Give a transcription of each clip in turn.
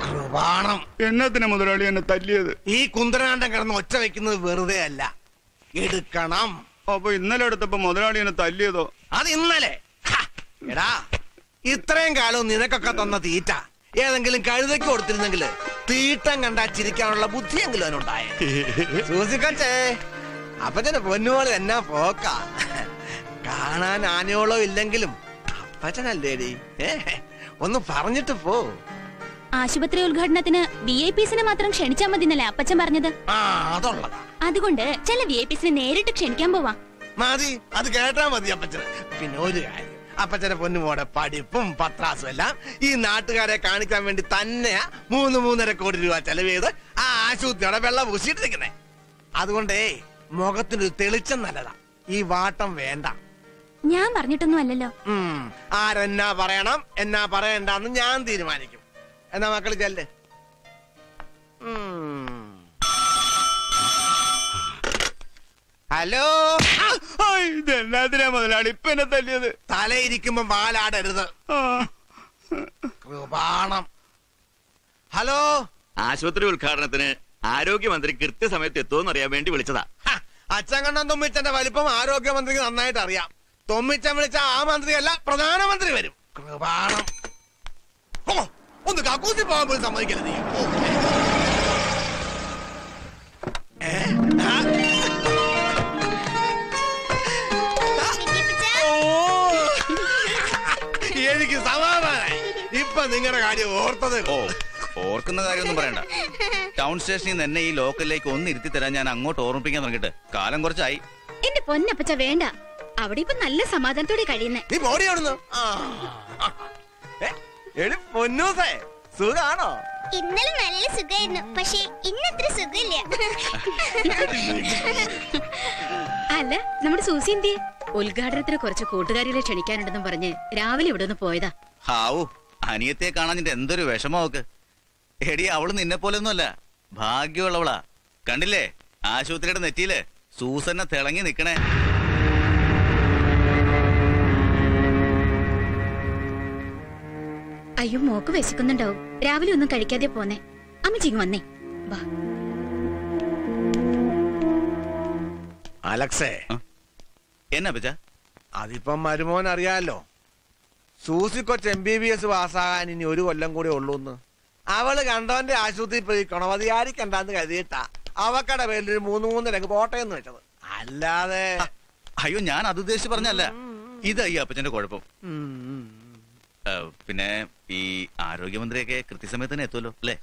കൃപാണം. എന്നത്തിന് മുതലാളി എന്നെ തല്ലിയത്? ഈ കുന്തനാണ്ടം കിടന്ന് ഒച്ച വെക്കുന്നത് വെറുതെ അല്ല, എടുക്കണം. അപ്പൊ ഇന്നലെ എടുത്തപ്പോ മുതലാളി എന്നെ തല്ലിയതോ? അത് ഇന്നലെ. എടാ, ഇത്രയും കാലം നിനക്കൊക്കെ തന്ന തീറ്റ ഏതെങ്കിലും കഴുതയ്ക്ക് കൊടുത്തിരുന്നെങ്കിൽ തീട്ടം കണ്ടാ ചിരിക്കാനുള്ള ബുദ്ധിയെങ്കിലും അവനുണ്ടായേ. സൂസിക്കച്ചേ, അപ്പച്ചന്റെ പൊന്നുപോലെ എന്നാ പോക്ക. കാണാൻ ആനയോളോ ഇല്ലെങ്കിലും അപ്പച്ചനല്ലേടി, ഒന്ന് പറഞ്ഞിട്ട് പോ. ആശുപത്രി ഉദ്ഘാടനത്തിന് VIPസിനെ മാത്രം ക്ഷണിച്ചാൽ മതിന്നല്ലേ അപ്പച്ചൻ പറഞ്ഞത്? അതുകൊണ്ട് ചില VIPസിനെ നേരിട്ട് ക്ഷണിക്കാൻ പോവാ. മതി, അത് കേട്ടാ മതി അപ്പച്ചന്. പിന്നെ ഒരു കാര്യം, അപ്പച്ചന്റെ പൊന്നുമോടെ പഠിപ്പും പത്രാസും എല്ലാം ഈ നാട്ടുകാരെ കാണിക്കാൻ വേണ്ടി തന്നെയാ 3-3.5 കോടി രൂപ ചെലവ് ചെയ്ത് ആ ആശുപത്രിയുടെ വെള്ളം പൂശിയിട്ടിരിക്കുന്നേ. അതുകൊണ്ടേ മുഖത്തിനൊരു തെളിച്ചം നല്ലതാ, ഈ വാട്ടം വേണ്ട. ഞാൻ പറഞ്ഞിട്ടൊന്നും അല്ലല്ലോ. ആരെന്നാ പറയണം എന്നാ പറയണ്ടെന്ന് ഞാൻ തീരുമാനിക്കും. എന്നാ മക്കള് ചെല്ല്. ഹലോ, ഇതെന്നാതിനാ മുതലാളി ഇപ്പൊ എന്നെ തല്ലിയത്? തലയിരിക്കുമ്പോ പാലാടരുത്. കൃപാണം. ഹലോ, ആശുപത്രി ഉദ്ഘാടനത്തിന് ആരോഗ്യമന്ത്രി കൃത്യസമയത്ത് എത്തുമെന്ന് അറിയാൻ വേണ്ടി വിളിച്ചതാ. അച്ചങ്കണ്ണൻ തൊമ്മിച്ചന്റെ വലിപ്പം ആരോഗ്യമന്ത്രിക്ക് നന്നായിട്ട് അറിയാം. തൊമ്മിച്ചൻ വിളിച്ച ആ മന്ത്രിയല്ല, പ്രധാനമന്ത്രി വരും. കൃപാണം. ഒന്ന് കക്കൂസി പോകാൻ പോലും സമ്മതിക്കല നീ. എനിക്ക് സമാധാനായി. ഇപ്പൊ നിങ്ങളുടെ കാര്യം ഓർത്തത്. ഓർക്കുന്ന കാര്യമൊന്നും പറയണ്ട. ടൗൺ സ്റ്റേഷനിൽ നിന്ന് എന്നെ ഈ ലോക്കലിലേക്ക് ഒന്ന് ഇരുത്തി തരാൻ ഞാൻ അങ്ങോട്ട് ഓർമ്മിപ്പിക്കാൻ തുടങ്ങിട്ട് കാലം കുറച്ചായി. എന്റെ പൊന്നപ്പച്ച വേണ്ട, അവിടെ ഇപ്പൊ നല്ല സമാധാനത്തോടെ കഴിയുന്നേ. നീ ബോഡി എവിടുന്നു? പൊന്നൂസേ, സുഖാണോ? ഇന്നലെ നല്ല സുഖമായിരുന്നു, പക്ഷെ ഇന്നത്ര സുഖമില്ല. അല്ല, നമ്മുടെ സൂസി എന്തിയെ? ഉദ്ഘാടനത്തിന് കുറച്ച് കൂട്ടുകാരികളെ ക്ഷണിക്കാനുണ്ടെന്നും പറഞ്ഞ് രാവിലെ ഇവിടെ നിന്ന് പോയതാ. ഹാവൂ, അനിയത്തെ കാണാൻ എന്തൊരു വിഷമമൊക്കെ. എടി, അവള് നിന്നെ പോലൊന്നുമല്ല, ഭാഗ്യമുള്ളവളാ. കണ്ടില്ലേ ആശുപത്രിയുടെ നെറ്റിയില് സൂസന്നെ തിളങ്ങി നിക്കണേ. അയ്യോ, മോക്ക് വിശക്കുന്നുണ്ടാവും. രാവിലെ ഒന്നും കഴിക്കാതെ പോന്നേ. അമ്മച്ചിങ് വന്നേ, വാ. അലക്സേ, എന്നാ പച്ച? അതിപ്പം മരുമോൻ അറിയാലോ, സൂസി കൊച്ച് MBBS പാസ്സാകാൻ ഇനി 1 കൊല്ലം കൂടെ ഉള്ളൂന്ന്. അവള് കണ്ടവന്റെ ആശുപത്രി പോയി ഗുണവതിയാരിക്കണ്ടെന്ന് കരുതിയിട്ടാ അവക്കടെ പേരിൽ 3-3 പോട്ടയെന്ന് വെച്ചത്. അല്ലാതെ അയ്യോ, ഞാൻ അത് ഉദ്ദേശിച്ച് പറഞ്ഞല്ല. ഇതായി അപ്പച്ചന്റെ കുഴപ്പം. പിന്നെ ഈ ആരോഗ്യമന്ത്രിയൊക്കെ കൃത്യസമയത്ത് തന്നെ എത്തുമല്ലോ അല്ലേ?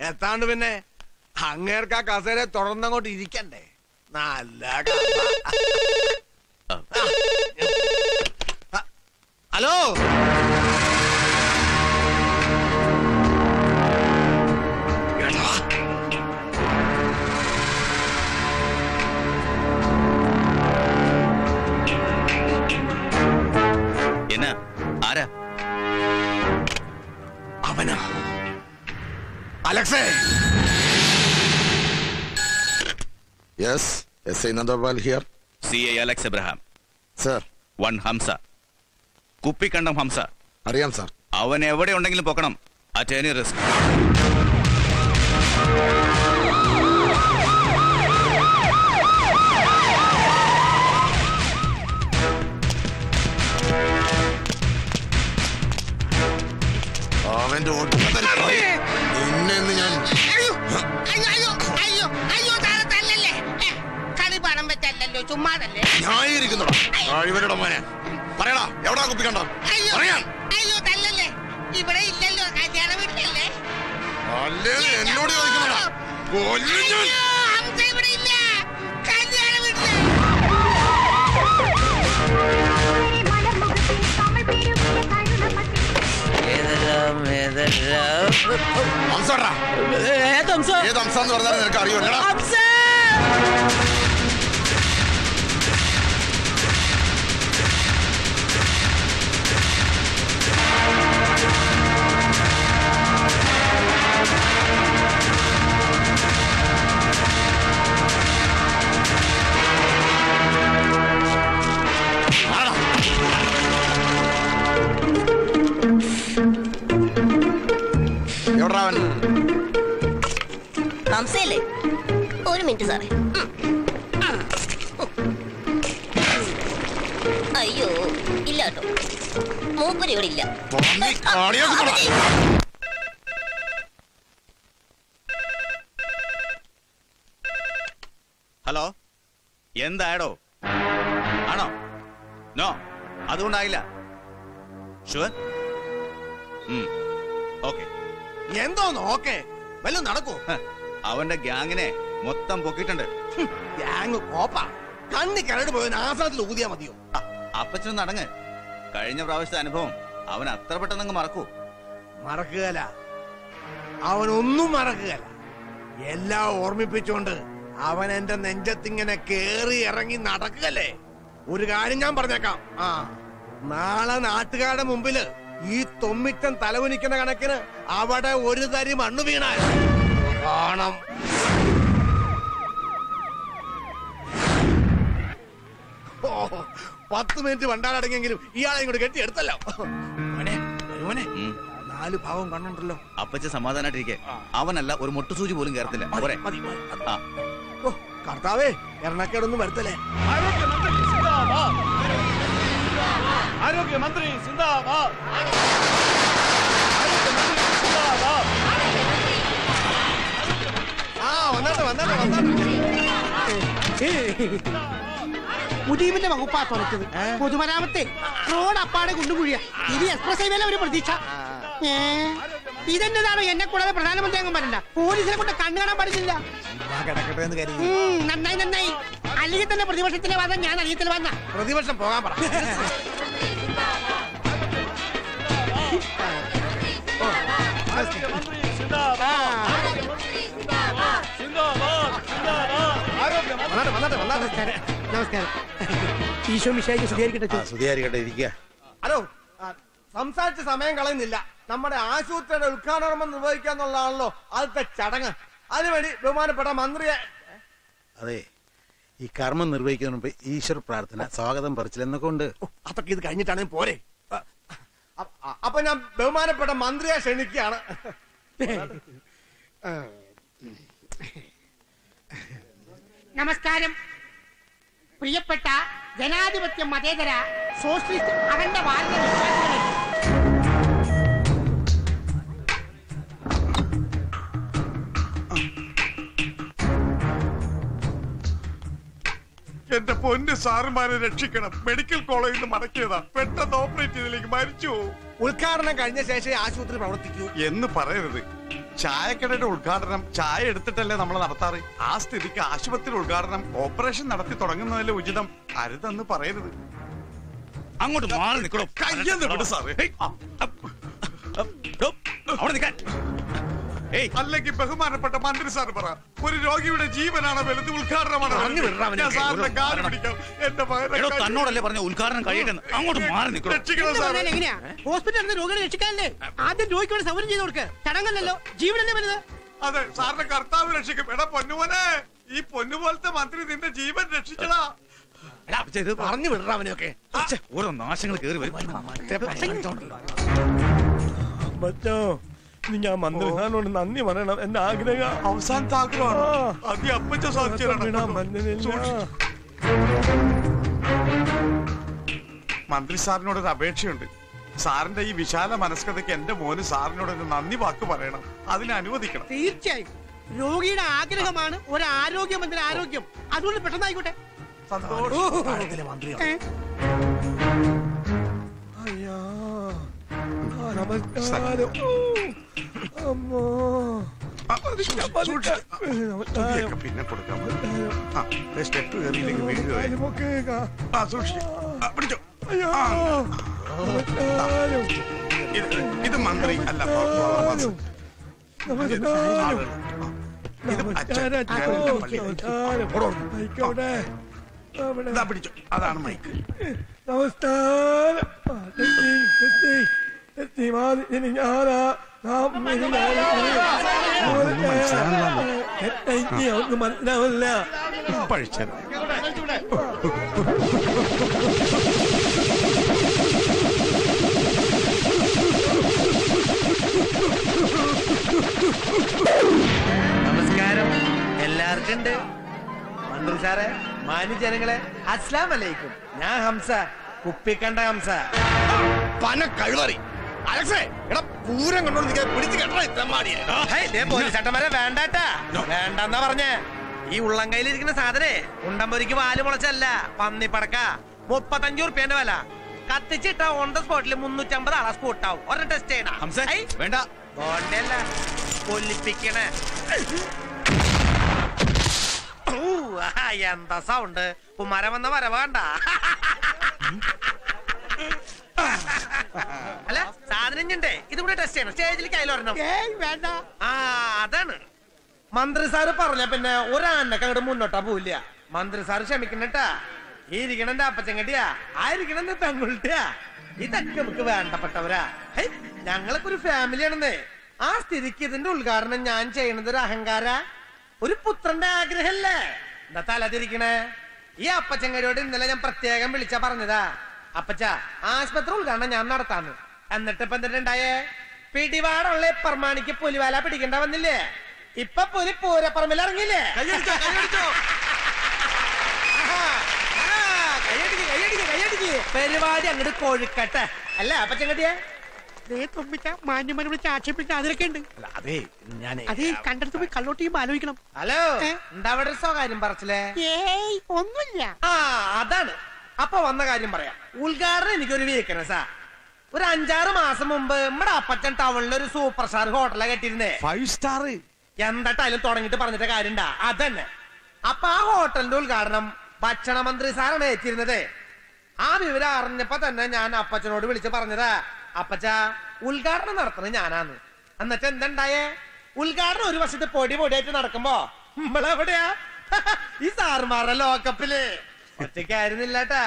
എത്താണ്ട് പിന്നെ അങ്ങേർക്ക് ആ കസേര തുടർന്നങ്ങോട്ട് ഇരിക്കണ്ടേ? നല്ല ഹലോ, എന്നാ? ആരാ? അവനാ അലക്സേ. Yes, S.I. Nandapal here. CA Alex Abraham. Sir. 1 Hamza, കുപ്പിക്കണ്ടം Hamza. അറിയാം സാർ. അവൻ എവിടെ ഉണ്ടെങ്കിലും പൊക്കണം, അറ്റ് എനി റിസ്ക്. അവന്റെ ഇന്നെന്ന് ഞാൻ ചുമ്മാതല്ലേ ഇവരുടെ മോനെ പറയടാ, എവിടാ കുപ്പിക്കണ്ടോ? പറയാൻ ഇവിടെ ഇല്ലല്ലോ, കല്യാണ വീട്ടിലല്ലേ? എന്നോട് ചോദിക്കുന്നടാ, കൊല്ലും ഞാൻ. ഇവിടെ ഇല്ല, കല്യാണ വീട്ടിൽ. ഏത് ഹംസാന്ന് പറഞ്ഞാൽ നിനക്ക് അറിയോ? എവിടാ അവൻ? ഹംസയല്ലേ? ഒരു മിനിറ്റ് സാറേ. അയ്യോ ഇല്ല കേട്ടോ, മൂപ്പര് ഇവിടെ ഇല്ല. പന്നി കാണിയാക്കുന്നെടാ. ഹലോ, എന്തായടോ? ആണോ? നോ, അതുകൊണ്ടായില്ല. ഷുവർ? ഓക്കെ. എന്തോന്ന് ഓക്കെ? വല്ലതും നടക്കൂ? അവന്റെ ഗ്യാങ്ങിനെ മൊത്തം പൊക്കിയിട്ടുണ്ട്. ഗ്യാങ് കോപ്പ കണ്ണി കരട് പോയ ആസാദിൽ ഊതിയാ മതിയോ? അപ്പച്ചനും നടങ്ങ്. കഴിഞ്ഞ പ്രാവശ്യത്തെ അനുഭവം അവൻ അത്ര പെട്ടെന്ന് മറക്കൂ? മറക്കുകയല്ല, അവനൊന്നും മറക്കുകയല്ല. എല്ലാം ഓർമ്മിപ്പിച്ചോണ്ട് അവൻ എന്റെ നെഞ്ചത്തിങ്ങനെ കേറി ഇറങ്ങി നടക്കുകയല്ലേ. ഒരു കാര്യം ഞാൻ പറഞ്ഞേക്കാം, നാളെ നാട്ടുകാരുടെ മുമ്പില് ഈ തൊമ്മിച്ചൻ തലകുനിക്കുന്ന കണക്കിന് അവിടെ ഒരു തരി മണ്ണ് വീണാൽ കാണാം. ഓ, 10 മിനിറ്റ് വണ്ടാടങ്ങിയെങ്കിലും ഇയാളെ ഇങ്ങോട്ട് കെട്ടിയെടുത്തല്ലോ. മോനെ 4 ഭാവം കണ്ണുണ്ടല്ലോ. അപ്പച്ച സമാധാനായിട്ടിരിക്കെ. അവനല്ല ഒരു മുട്ടുസൂചി പോലും കേറത്തില്ല. പോരെ? കർത്താവേ, എണ്ണക്കേടൊന്നും വരുത്തല്ലേ. ആരോഗ്യമന്ത്രി സിന്ദാബാദ്. മുജീബിന്റെ വകുപ്പാ തുറച്ചത്. പൊതുമരാമത്തെ റോഡ് അപ്പാടെ കൊണ്ടുപോഴിയ ഇനി എക്സ്പ്രസ് ഹൈവേല ഒരു പ്രതീക്ഷ. ഇതെന്റെതാണോ? എന്നെ കൂടാതെ പ്രധാനമന്ത്രി അങ്ങ് വരണ്ട. പോലീസിനെ കൊണ്ട് കണ്ണു കാണാൻ പാടില്ല. നന്നായി നന്നായി. അല്ലെങ്കിൽ തന്നെ പ്രതിപക്ഷത്തിലെ വാദം ഞാൻ അറിയത്തിൽ വന്ന. പ്രതിപക്ഷം പോകാൻ പറ. നമസ്കാരം. ഈശോ മിശിഹായ്ക്ക് സ്തുതിയായിരിക്കട്ടെ. ഇരിക്കുക. ഹലോ, സംസാരിച്ച സമയം കളയുന്നില്ല. നമ്മുടെ ആശുപത്രിയുടെ ഉദ്ഘാടനം നിർവഹിക്കാന്നുള്ളതാണല്ലോ ആദ്യത്തെ ചടങ്ങ്. അതിനുവേണ്ടി ബഹുമാനപ്പെട്ട മന്ത്രിയെ. അതെ, ഈ കർമ്മം നിർവഹിക്കുന്നതിന് മുമ്പ് ഈശ്വര പ്രാർത്ഥന, സ്വാഗതം പറച്ചിലെന്നൊക്കെ ഉണ്ട്. അതൊക്കെ ഇത് കഴിഞ്ഞിട്ടാണെങ്കിൽ പോരെ. അപ്പൊ ഞാൻ ബഹുമാനപ്പെട്ട മന്ത്രിയെ ക്ഷണിക്കുകയാണ്. നമസ്കാരം. പ്രിയപ്പെട്ട ജനാധിപത്യ മതേതര സോഷ്യലിസ്റ്റ് അഖണ്ഡ ഭാരത വിശ്വാസികളെ, എന്റെ പൊന്ന് സാറുമാരെ രക്ഷിക്കണം. മെഡിക്കൽ കോളേജിൽ നിന്ന് മടക്കിയതാ. പെട്ടെന്ന് ഓപ്പറേറ്റ് ചെയ്തിലേക്ക് മരിച്ചു. ഉദ്ഘാടനം കഴിഞ്ഞ ശേഷം ആശുപത്രി പ്രവർത്തിക്കൂ എന്ന് പറയരുത്. ചായക്കടയുടെ ഉദ്ഘാടനം ചായ എടുത്തിട്ടല്ലേ നമ്മൾ നടത്താറ്. ആ സ്ഥിതിക്ക് ആശുപത്രി ഉദ്ഘാടനം ഓപ്പറേഷൻ നടത്തി തുടങ്ങുന്നതല്ലേ ഉചിതം. അരുതെന്ന് പറയരുത്. അങ്ങോട്ട് മാറി നിൽക്കണോ? കയ്യെന്ന് വിട് സാറേ. അവിടെ നിൽക്കാൻ. അല്ലെങ്കിൽ ബഹുമാനപ്പെട്ട മന്ത്രി സാർ പറ, ഒരു രോഗിയുടെ ജീവനാണ് വലുത്, ഉദ്ഘാടനമാണ്. ഞാൻ സാറിന്റെ കാല് പിടിക്കാം. എന്റെ തന്നോടല്ലേ പറഞ്ഞ ഉദ്ഘാടനം കഴിയട്ടെ. അങ്ങോട്ട് മാറി നിൽക്കണം. എങ്ങനെയാ ഹോസ്പിറ്റലിൽ രോഗികളെ രക്ഷിക്കാനല്ലേ? ആദ്യം രോഗിക്ക് വേണ്ടി സൗകര്യം ചെയ്ത് കൊടുക്കുക. ചടങ്ങല്ലല്ലോ, ജീവനല്ലേ വലുത്. അതെ, സാറിന്റെ കർത്താവ് രക്ഷിക്കും. എടാ പൊന്നുമോനെ, ഈ പൊന്നുപോലത്തെ മന്ത്രി നിന്റെ ജീവൻ രക്ഷിച്ചടാ. പറഞ്ഞു വിടറ അവനെയൊക്കെ. ഓരോ നാശങ്ങൾ കയറി വരും. ഞാൻ മന്ത്രിസാറിനോട് നന്ദി പറയണം. എന്റെ ആഗ്രഹം അവസാനത്തെ ആഗ്രഹമാണ്. അത് അപ്പച്ച മന്ത്രി സാറിനോട് ഒരു അപേക്ഷയുണ്ട്. സാറിന്റെ ഈ വിശാല മനസ്കതയ്ക്ക് എന്റെ മോന് സാറിനോട് ഒരു നന്ദി വാക്ക് പറയണം. അതിനെ അനുവദിക്കണം. തീർച്ചയായും. രോഗിയുടെ ആഗ്രഹമാണ് ഒരു ആരോഗ്യമന്ത്രി ആരോഗ്യം. അതുകൊണ്ട് പെട്ടെന്നായിക്കോട്ടെ. സന്തോഷം. നമസ്കാരം. പിന്നെ കൊടുക്കാം. സ്റ്റെപ്പ് കയറിയില്ലെങ്കിൽ ഇത് മന്ത്രി അല്ല, പിടിച്ചോ. അതാണ് മൈക്ക്. നമസ്കാരം. മനസ്സിലാവില്ല. പഴിച്ചാൽ മാന്യജനങ്ങളെ അസ്സലാം വലൈക്കും. ഞാൻ ഹംസ, കുപ്പിക്കണ്ട ഹംസ. പന കഴിവറി അലക്സേ, എടാ പൂരം കൊണ്ടോണ്ട് നിൽക്കാൻ പിടിച്ച് കെട്ടണ ഇത്രമാടിയെ. പോലീസേട്ടന്മാരെ വേണ്ടാട്ടാ, വേണ്ടെന്നാ പറഞ്ഞേ. ഈ ഉള്ളം കയ്യിലിരിക്കുന്ന സാധനേ ഉണ്ടമ്പൊരിക്ക് വാല് മുളച്ചല്ല, പന്നിപ്പടക്ക. 35 ഉറുപ്പ്യന്റെ വില. കത്തിച്ചിട്ട ഓൺ ദ സ്പോട്ടിൽ 350 ആളെ സ്കൂട്ടാവും. ഒരെണ്ണം ടെസ്റ്റ് ചെയ്യണം. വേണ്ട, കൊല്ലിപ്പിക്കണേ. എന്താ സൗണ്ട്? കുമാരൻ വന്ന വരവ് കണ്ട. അല്ല സാധനം ഞണ്ടേ ഇതുകൂടെ ടെസ്റ്റ് ചെയ്യണം. സ്റ്റേജിൽ കയ്യിലൊരെണ്ണം വേണ്ട. ആ അതാണ് മന്ത്രി സാറ് പറഞ്ഞ പിന്നെ ഒരാനൊക്കെ അങ്ങോട്ട് മുന്നോട്ടാ പോവില്ല. മന്ത്രി സാറ് ക്ഷമിക്കണട്ടാ. ഈ ഇരിക്കണന്റെ അപ്പച്ചങ്കട്ടിയാ, ആയിരിക്കണെന്റെ പെൺകുട്ടിയാ. ഇതൊക്കെ നമുക്ക് വേണ്ടപ്പെട്ടവരാ. ഞങ്ങളൊക്കെ ഒരു ഫാമിലിയാണെന്നേ. ആ സ്ഥിതിക്ക് ഇതിന്റെ ഉദ്ഘാടനം ഞാൻ ചെയ്യണത് ഒരു അഹങ്കാര, ഒരു പുത്രന്റെ ആഗ്രഹല്ലേ? എന്താ തലതിരിക്കണേ? ഈ അപ്പച്ചങ്കടിയോട് ഇന്നലെ ഞാൻ പ്രത്യേകം വിളിച്ചാ പറഞ്ഞതാ, അപ്പച്ച ആശുപത്രി ഉദ്ഘാടനം ഞാൻ നടത്താന്ന്. എന്നിട്ട് ഇപ്പൊ എന്തിട്ടുണ്ടായേ? പിടിപാടുള്ള പ്രമാണിക്ക് പുലിവാല പിടിക്കണ്ട വന്നില്ലേ? ഇപ്പൊ പുലി പൂരപ്പറമ്പിൽ ഇറങ്ങില്ലേ? പരിപാടി അങ്ങോട്ട് കൊഴുക്കട്ടെ അല്ല അപ്പച്ചങ്കട്ടിയെ? മാന്യമാനോട് ആക്ഷേപിക്കാൻ അതിലൊക്കെ ഉണ്ട്. അതെ ഞാൻ അതേ കണ്ടെടുത്ത് പോയി കള്ളോട്ട് ചെയ്യുമ്പോ ആലോചിക്കണം. ഹലോ, എന്താ അവിടെ സ്വകാര്യം പറച്ചില്ലേ? ഏയ് ഒന്നുമില്ല. ആ അതാണ്. അപ്പൊ വന്ന കാര്യം പറയാം. ഉദ്ഘാടനം എനിക്കൊരു വീക്ക്നെസ്സാ. ഒരു 5-6 മാസം മുമ്പ് നമ്മുടെ അപ്പച്ചൻ ടൗണിൽ ഒരു സൂപ്പർ സ്റ്റാർ ഹോട്ടലാണ് കെട്ടിയിരുന്നേ. 5 സ്റ്റാർ. എന്തായാലും തുടങ്ങിട്ട് പറഞ്ഞിട്ട് കാര്യണ്ടാ. അതന്നെ. അപ്പൊ ആ ഹോട്ടലിന്റെ ഉദ്ഘാടനം ഭക്ഷണ മന്ത്രി സാറാണ് ഏറ്റിരുന്നത്. ആ വിവരം അറിഞ്ഞപ്പോ തന്നെ ഞാൻ അപ്പച്ചനോട് വിളിച്ച് പറഞ്ഞതാ, അപ്പച്ച ഉദ്ഘാടനം നടത്തുന്നത് ഞാനാന്ന്. എന്നിട്ട് എന്തുണ്ടായേ? ഉദ്ഘാടനം ഒരു വശത്ത് പൊടിയായിട്ട് നടക്കുമ്പോ നമ്മളെവിടെയാ? ഈ സാറുമാരുടെ ലോക്കപ്പില് ഒറ്റയ്ക്കായിരുന്നില്ലട്ടാ.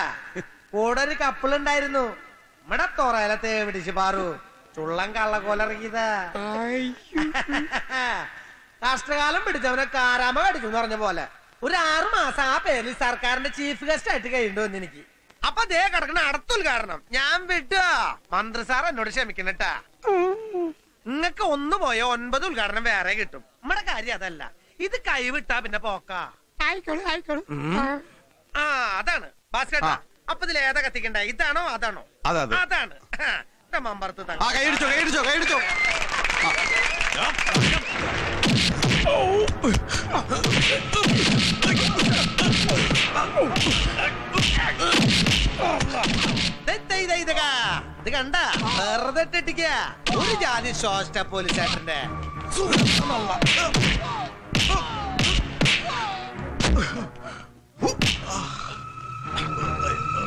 കൂടെ ഒരു കപ്പിളുണ്ടായിരുന്നു. നമ്മടെ തോറയിലെ തേവിടിച്ച് പാറു ചുള്ളം കള്ളക്കോലിറങ്ങിയതാ. രാഷ്ട്രകാലം പിടിച്ചവനെ കാരാമ കടിച്ചു എന്ന് പറഞ്ഞ പോലെ ഒരു 6 മാസം ആ പേരിൽ സർക്കാരിന്റെ ചീഫ് ഗസ്റ്റ് ആയിട്ട് കഴിയേണ്ടി വന്നു എനിക്ക്. അപ്പൊ ദേ കിടക്കണ അടുത്ത ഉദ്ഘാടനം ഞാൻ വിട്ടോ. മന്ത്രി സാർ എന്നോട് ക്ഷമിക്കണട്ടാ. നിങ്ങക്ക് 1 പോയ 9 ഉദ്ഘാടനം വേറെ കിട്ടും. നമ്മുടെ കാര്യം അതല്ല. ഇത് കൈവിട്ടാ പിന്നെ പോക്കാ. ആ അതാണ് ഭാസ്കരട്ടാ. അപ്പൊ ഇതിൽ ഏതാ കത്തിക്കണ്ട? ഇതാണോ അതാണോ? അതാണ്. മമ്പർത്ത് കൈയടിച്ചോ. ഇത് കണ്ട വെറുതെ ഇട്ടിട്ടിക്ക ഒരു ജാതി ശോഷ്ട പോലീസേട്ടന്റെ.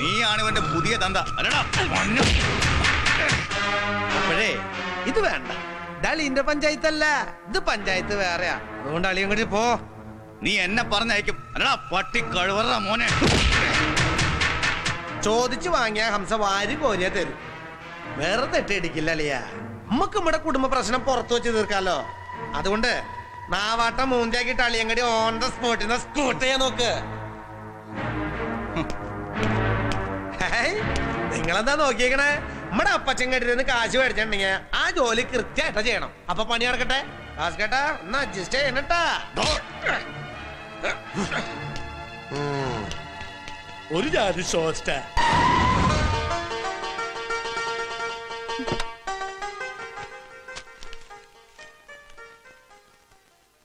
നീയാണ് ഇവന്റെ പുതിയ തന്ത അല്ലടാ. അപ്പോഴേ ഇത് വേണ്ട. ഇതളിന്റെ പഞ്ചായത്തല്ല, ഇത് പഞ്ചായത്ത് വേറെയാ. അതുകൊണ്ട് അളിയും കൂടി പോ. നീ എന്നെ പറഞ്ഞയക്കും അല്ലടാ പട്ടി കഴിവറ മോനെ. ചോദിച്ചു വാങ്ങിയ ഹംസ വാരി കോരിയ തരും. വേറെ തെറ്റിടിക്കില്ല അളിയ. നമുക്ക് നമ്മുടെ കുടുംബ പ്രശ്നം പുറത്തു വെച്ച് തീർക്കാലോ. അതുകൊണ്ട് നാവാട്ടം മൂഞ്ചാക്കിട്ട് അളിയങ്കടി ഓൺ ദ സ്പോട്ടിൽ സ്കൂട്ട് ചെയ്യാൻ നോക്ക്. നിങ്ങളെന്താ നോക്കിയേക്കണേ? നമ്മുടെ അപ്പച്ചൻ കെട്ടിരുന്ന് കാശ് മേടിച്ചിട്ടുണ്ടെങ്കിൽ ആ ജോലി കൃത്യമായിട്ടാ ചെയ്യണം. അപ്പൊ പണി നടക്കട്ടെ. ഭാസ്കേട്ടാ ഒന്ന് അഡ്ജസ്റ്റ് ചെയ്യണട്ടാ. ഒരു ജാതി ഷോസ്റ്റ.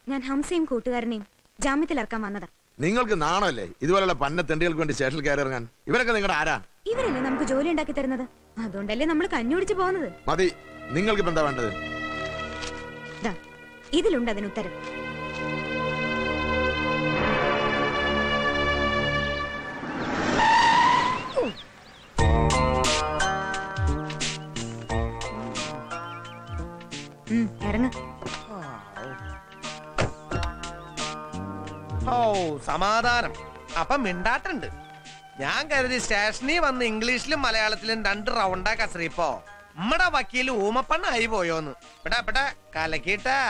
ഞാൻ ഹംസയും കൂട്ടുകാരനെയും ജാമ്യത്തിലിറക്കാൻ വന്നതാ. നിങ്ങൾക്ക് നാണല്ലേ ഇതുപോലുള്ള പന്ന തെണ്ടികൾക്ക് വേണ്ടി സ്റ്റേഷനിൽ കയറി ഇറങ്ങാൻ? ഇവരൊക്കെ നിങ്ങളുടെ ആരാ? ഇവരല്ലേ നമുക്ക് ജോലി ഉണ്ടാക്കി തരുന്നത്. അതുകൊണ്ടല്ലേ നമ്മൾ കഞ്ഞുടിച്ച് പോകുന്നത്. മതി, നിങ്ങൾക്ക് ഇപ്പൊ എന്താ വേണ്ടത്? ഇതിലുണ്ട് അതിന് ഉത്തരം. ഇറങ്ങ. ഓ സമാധാനം. അപ്പൊ മിണ്ടാട്ടുണ്ട്. ഞാൻ കരുതി സ്റ്റേഷനിൽ വന്ന് ഇംഗ്ലീഷിലും മലയാളത്തിലും 2 റൗണ്ടാ കസറിയപ്പോ നമ്മടെ വക്കീല് ഊമപ്പണ്ണായി പോയോന്ന്. ഇവിടെ കലക്കിട്ടാ.